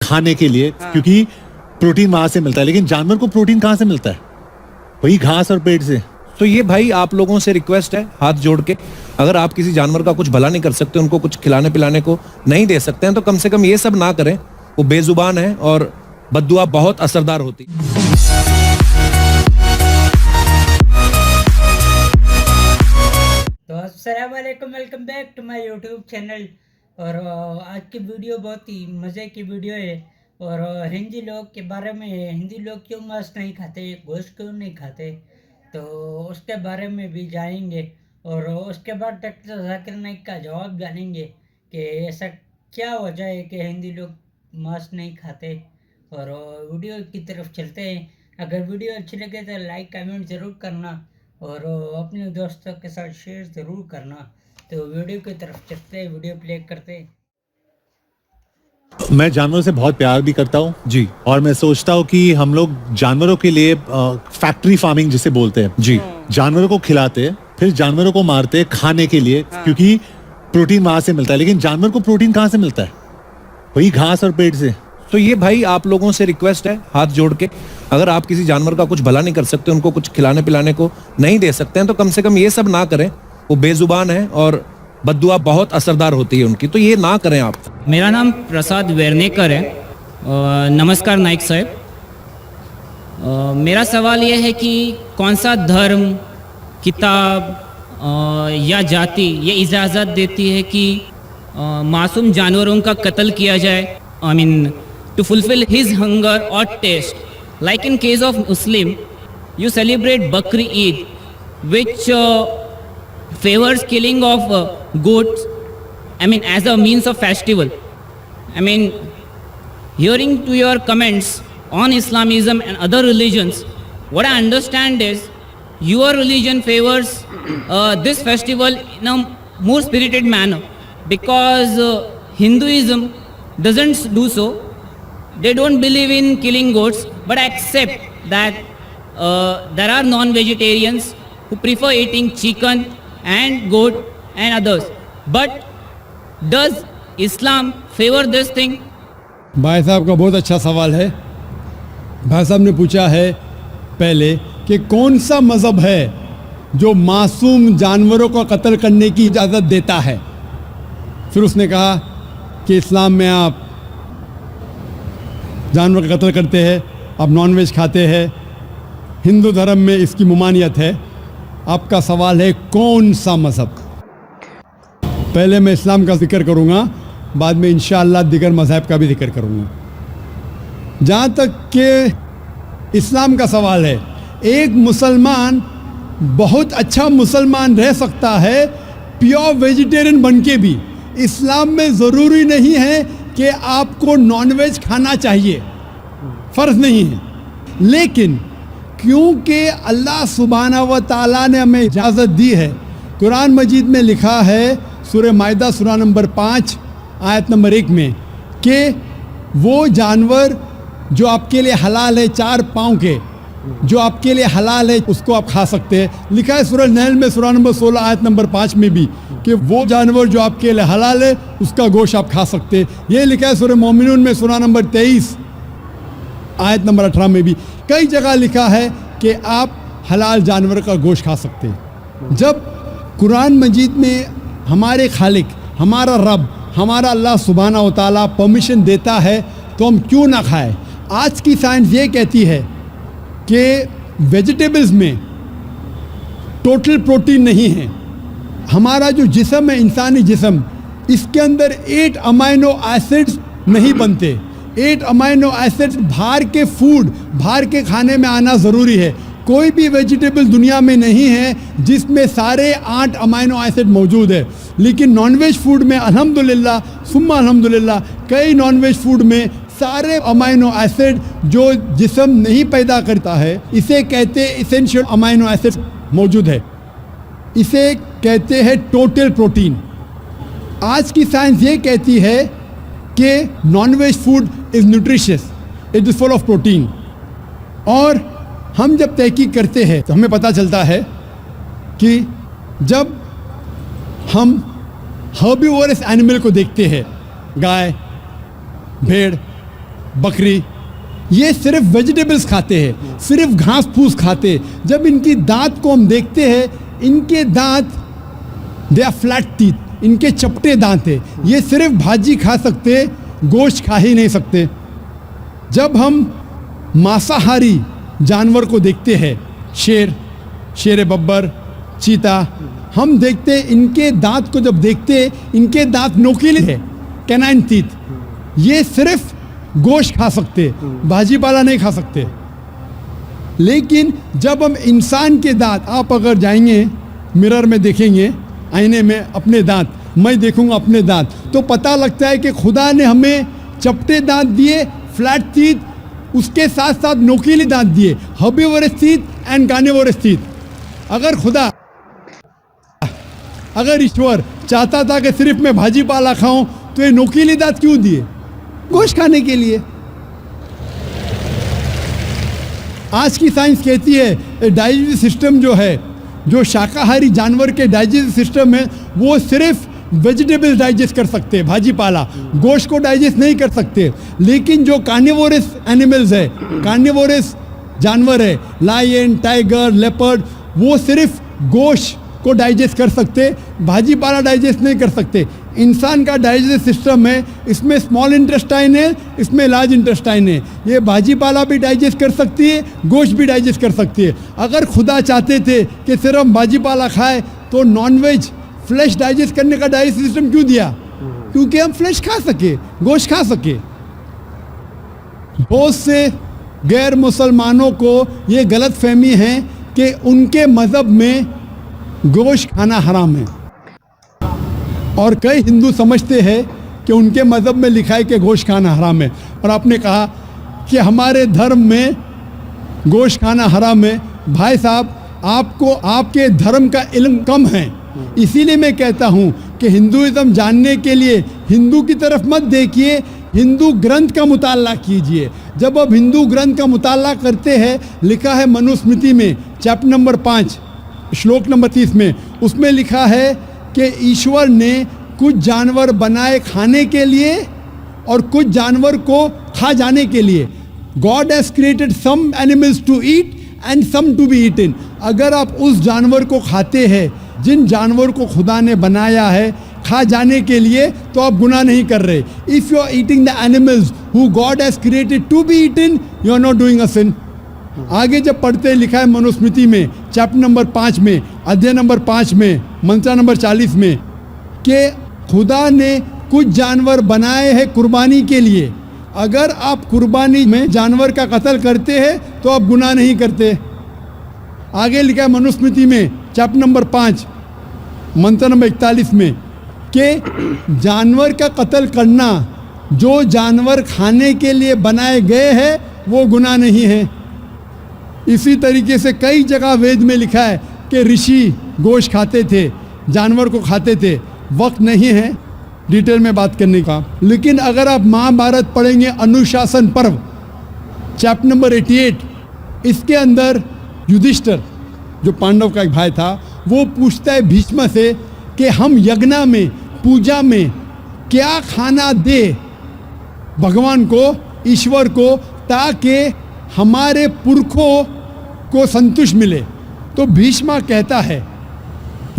खाने के लिए, क्योंकि प्रोटीन वहां से मिलता है। लेकिन जानवर को प्रोटीन कहाँ से मिलता है? वही घास और पेट से। तो ये भाई आप लोगों से रिक्वेस्ट है हाथ जोड़ के, अगर आप किसी जानवर का कुछ भला नहीं कर सकते, उनको कुछ खिलाने पिलाने को नहीं दे सकते हैं, तो कम से कम ये सब ना करें। वो बेजुबान है और बद्दुआ बहुत असरदार होती। तो अस्सलाम वालेकुम, welcome back to my YouTube channel. और आज की वीडियो बहुत ही मज़े की वीडियो है। और हिंदी लोग के बारे में है, हिंदी लोग क्यों मांस नहीं खाते, गोश्त क्यों नहीं खाते, तो उसके बारे में भी जानेंगे। और उसके बाद डॉक्टर जाकिर नाइक का जवाब जानेंगे कि ऐसा क्या वजह है कि हिंदी लोग मांस नहीं खाते। और वीडियो की तरफ चलते हैं। अगर वीडियो अच्छी लगे तो लाइक कमेंट ज़रूर करना और अपने दोस्तों के साथ शेयर ज़रूर करना। तो वीडियो की तरफ चलते हैं, वीडियो प्ले करते हैं। मैं जानवरों से बहुत प्यार भी करता हूँ जी। और मैं सोचता हूँ कि हम लोग जानवरों के लिए फैक्ट्री फार्मिंग जिसे बोलते हैं जी, जानवरों को खिलाते, फिर जानवरों को मारते खाने के लिए, क्योंकि प्रोटीन वहां से मिलता है। लेकिन जानवर को प्रोटीन कहाँ से मिलता है? वही घास और पेट से। तो ये भाई आप लोगों से रिक्वेस्ट है हाथ जोड़ के, अगर आप किसी जानवर का कुछ भला नहीं कर सकते, उनको कुछ खिलाने पिलाने को नहीं दे सकते हैं, तो कम से कम ये सब ना करें। वो बेजुबान है और बद्दुआ बहुत असरदार होती है उनकी, तो ये ना करें आप। मेरा नाम प्रसाद वेर्नेकर है। नमस्कार नाइक साहब। मेरा सवाल ये है कि कौन सा धर्म, किताब या जाति ये इजाज़त देती है कि मासूम जानवरों का कत्ल किया जाए, I mean to fulfil his hunger और taste. Like in case of Muslim, you celebrate Bakri Eid which favors killing of goats, I mean as a means of festival. I mean, hearing to your comments on Islamism and other religions, what I understand is your religion favors this festival in a more spirited manner, because Hinduism doesn't do so. They don't believe in killing goats, but accept that there are non-vegetarians who prefer eating chicken and goat and others. But does Islam favor this thing? भाई साहब का बहुत अच्छा सवाल है। भाई साहब ने पूछा है पहले कि कौन सा मज़हब है जो मासूम जानवरों को कत्ल करने की इजाज़त देता है। फिर उसने कहा कि इस्लाम में आप जानवर का कत्ल करते हैं, आप नॉनवेज खाते हैं, हिंदू धर्म में इसकी ममानियत है। आपका सवाल है कौन सा मज़हब। पहले मैं इस्लाम का जिक्र करूँगा, बाद में इंशाअल्लाह दिगर मज़हब का भी जिक्र करूँगा। जहाँ तक कि इस्लाम का सवाल है, एक मुसलमान बहुत अच्छा मुसलमान रह सकता है प्योर वेजिटेरियन बन के भी। इस्लाम में ज़रूरी नहीं है कि आपको नॉनवेज खाना चाहिए, फ़र्ज़ नहीं है। लेकिन क्योंकि अल्लाह सुब्हाना व ताला ने हमें इजाज़त दी है, कुरान मजीद में लिखा है सूरह माइदा सूरा नंबर 5 आयत नंबर 1 में कि वो जानवर जो आपके लिए हलाल है, 4 पाँव के जो आपके लिए हलाल है, उसको आप खा सकते हैं। लिखा है सूरह नहल में सूरा नंबर 16 आयत नंबर 5 में भी कि वो जानवर जो आपके लिए हलाल है उसका गोश्त आप खा सकते हैं। ये लिखा है सूरह मोमिनून में सूरा नंबर 23 आयत नंबर 18 में भी। कई जगह लिखा है कि आप हलाल जानवर का गोश्त खा सकते हैं। जब कुरान मजीद में हमारे खालिक, हमारा रब, हमारा अल्लाह सुब्हाना व तआला परमिशन देता है तो हम क्यों ना खाएं। आज की साइंस ये कहती है कि वेजिटेबल्स में टोटल प्रोटीन नहीं है। हमारा जो जिस्म है, इंसानी जिस्म, इसके अंदर 8 अमाइनो एसिड्स नहीं बनते। 8 अमाइनो एसिड्स बाहर के फूड, बाहर के खाने में आना ज़रूरी है। कोई भी वेजिटेबल दुनिया में नहीं है जिसमें सारे 8 अमाइनो एसिड मौजूद है। लेकिन नॉनवेज फूड में अल्हम्दुलिल्लाह सुम्मा अल्हम्दुलिल्लाह कई नॉनवेज फूड में सारे अमाइनो एसिड जो जिस्म नहीं पैदा करता है, इसे कहते हैं इसेंशियल अमाइनो एसिड मौजूद है। इसे कहते हैं टोटल प्रोटीन। आज की साइंस ये कहती है कि non veg food is nutritious, it is full of protein. और हम जब तहकीक करते हैं तो हमें पता चलता है कि जब हम हर्बीवोरस एनिमल को देखते हैं, गाय, भेड़, बकरी, ये सिर्फ वेजिटेबल्स खाते हैं, सिर्फ घास फूस खाते हैं। जब इनकी दांत को हम देखते हैं, इनके दांत दे आर फ्लैट टीथ, इनके चपटे दांत है। ये सिर्फ भाजी खा सकते, गोश्त खा ही नहीं सकते। जब हम मांसाहारी जानवर को देखते हैं, शेर बब्बर, चीता, हम देखते हैं इनके दांत को जब देखते हैं, इनके दांत नोकीले हैं, कैनाइन टीथ। ये सिर्फ गोश्त खा सकते, भाजी पाला नहीं खा सकते। लेकिन जब हम इंसान के दांत, आप अगर जाएंगे मिरर में देखेंगे, आईने में अपने दांत, मैं देखूंगा अपने दांत, तो पता लगता है कि खुदा ने हमें चपटे दांत दिए, फ्लैट टीथ, उसके साथ साथ नोकीले दांत दिए, herbivorous teeth and carnivorous teeth. अगर ईश्वर चाहता था कि सिर्फ मैं भाजी पाला खाऊं, तो ये नोकीले दांत क्यों दिए? गोश्त खाने के लिए। आज की साइंस कहती है डाइजेस्टिव सिस्टम जो है, जो शाकाहारी जानवर के डाइजेस्टिव सिस्टम है, वो सिर्फ वेजिटेबल्स डाइजेस्ट कर सकते हैं, भाजी पाला, गोश्त को डाइजेस्ट नहीं कर सकते। लेकिन जो कार्निवोरस एनिमल्स है, कार्निवोरस जानवर है, लायन, टाइगर, लेपर्ड, वो सिर्फ गोश्त को डाइजेस्ट कर सकते, भाजी पाला डाइजेस्ट नहीं कर सकते। इंसान का डाइजेस्टिव सिस्टम है, इसमें स्मॉल इंटेस्टाइन है, इसमें लार्ज इंटेस्टाइन है। ये भाजी पाला भी डाइजेस्ट कर सकती है, गोश्त भी डाइजेस्ट कर सकती है। अगर खुदा चाहते थे कि सिर्फ हम भाजी पाला खाए, तो नॉनवेज फ्लैश डाइजेस्ट करने का डाइजेस्टिव सिस्टम क्यों दिया? क्योंकि हम फ्लैश खा सके, गोश्त खा सके। बहुत से गैर मुसलमानों को ये गलत फहमी है कि उनके मज़हब में गोश्त खाना हराम है, और कई हिंदू समझते हैं कि उनके मज़हब में लिखा है कि गोश्त खाना हराम है। और आपने कहा कि हमारे धर्म में गोश्त खाना हराम है। भाई साहब, आपको आपके धर्म का इल्म कम है, इसीलिए मैं कहता हूँ कि हिंदुइज्म जानने के लिए हिंदू की तरफ मत देखिए, हिंदू ग्रंथ का मुताला कीजिए। जब आप हिंदू ग्रंथ का मुताला करते हैं, लिखा है मनुस्मृति में चैप्टर नंबर 5 श्लोक नंबर 30 में, उसमें लिखा है कि ईश्वर ने कुछ जानवर बनाए खाने के लिए और कुछ जानवर को खा जाने के लिए। God has created some animals to eat and some to be eaten. अगर आप उस जानवर को खाते हैं, जिन जानवर को खुदा ने बनाया है खा जाने के लिए, तो आप गुनाह नहीं कर रहे। If you are eating the animals who God has created to be eaten, you are not doing a sin. आगे जब पढ़ते लिखा है मनुस्मृति में चैप्टर नंबर 5 में, अध्याय नंबर 5 में, मंत्र नंबर 40 में, कि खुदा ने कुछ जानवर बनाए हैं कुर्बानी के लिए। अगर आप कुर्बानी में जानवर का कत्ल करते हैं, तो आप गुनाह नहीं करते। आगे लिखा है मनुस्मृति में चैप्टर नंबर 5 मंत्र नंबर 41 में, कि जानवर का कत्ल करना, जो जानवर खाने के लिए बनाए गए हैं, वो गुनाह नहीं है। इसी तरीके से कई जगह वेद में लिखा है कि ऋषि गोश्त खाते थे, जानवर को खाते थे। वक्त नहीं है डिटेल में बात करने का, लेकिन अगर आप महाभारत पढ़ेंगे अनुशासन पर्व चैप्टर नंबर 88, इसके अंदर युधिष्ठिर जो पांडव का एक भाई था, वो पूछता है भीष्म से कि हम यज्ञ में, पूजा में क्या खाना दे भगवान को, ईश्वर को, ताकि हमारे पुरखों को संतुष्ट मिले। तो भीष्म कहता है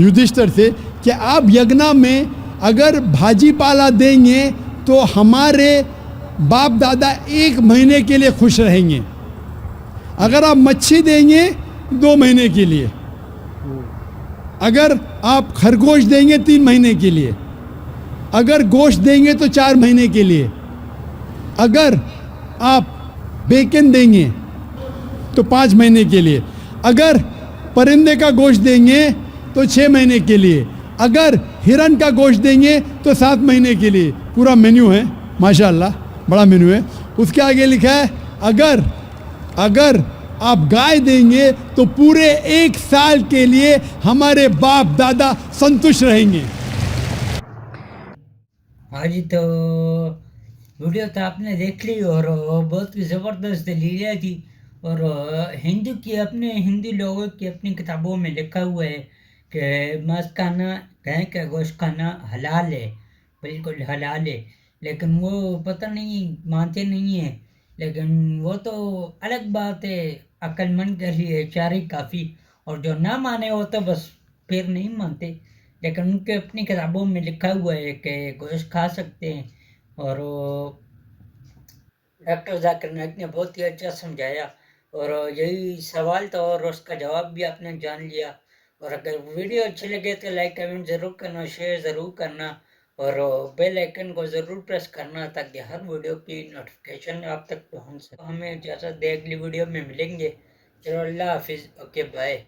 युधिष्ठिर से कि आप यज्ञ में अगर भाजी पाला देंगे तो हमारे बाप दादा 1 महीने के लिए खुश रहेंगे। अगर आप मच्छी देंगे 2 महीने के लिए, अगर आप खरगोश देंगे 3 महीने के लिए, अगर गोश्त देंगे तो 4 महीने के लिए, अगर आप बेकन देंगे तो 5 महीने के लिए, अगर परिंदे का गोश्त देंगे तो 6 महीने के लिए, अगर हिरन का गोश्त देंगे तो 7 महीने के लिए। पूरा मेन्यू है, माशाल्लाह बड़ा मेन्यू है। उसके आगे लिखा है अगर आप गाय देंगे तो पूरे 1 साल के लिए हमारे बाप दादा संतुष्ट रहेंगे। हाँ जी, तो वीडियो तो आपने देख ली और बहुत ही ज़बरदस्त लीला थी। और हिंदू लोगों की अपनी किताबों में लिखा हुआ है कि मांस खाना, गाय का गोश्त खाना हलाल है, बिल्कुल हलाल है। लेकिन वो पता नहीं मानते नहीं है। लेकिन वो तो अलग बात है, अक्लमंद कर रही है चारी काफ़ी। और जो ना माने वो तो बस फिर नहीं मानते। लेकिन उनके अपनी किताबों में लिखा हुआ है कि गोश्त खा सकते हैं। और डॉक्टर जाकिर नाइक ने बहुत ही अच्छा समझाया। और यही सवाल था और उसका जवाब भी आपने जान लिया। और अगर वीडियो अच्छी लगे तो लाइक कमेंट ज़रूर करना, शेयर ज़रूर करना और बेल आइकन को ज़रूर प्रेस करना ताकि हर वीडियो की नोटिफिकेशन आप तक पहुंच सके। हमें इजाज़त दे, अगली वीडियो में मिलेंगे। चलो अल्लाह हाफिज़, ओके बाय।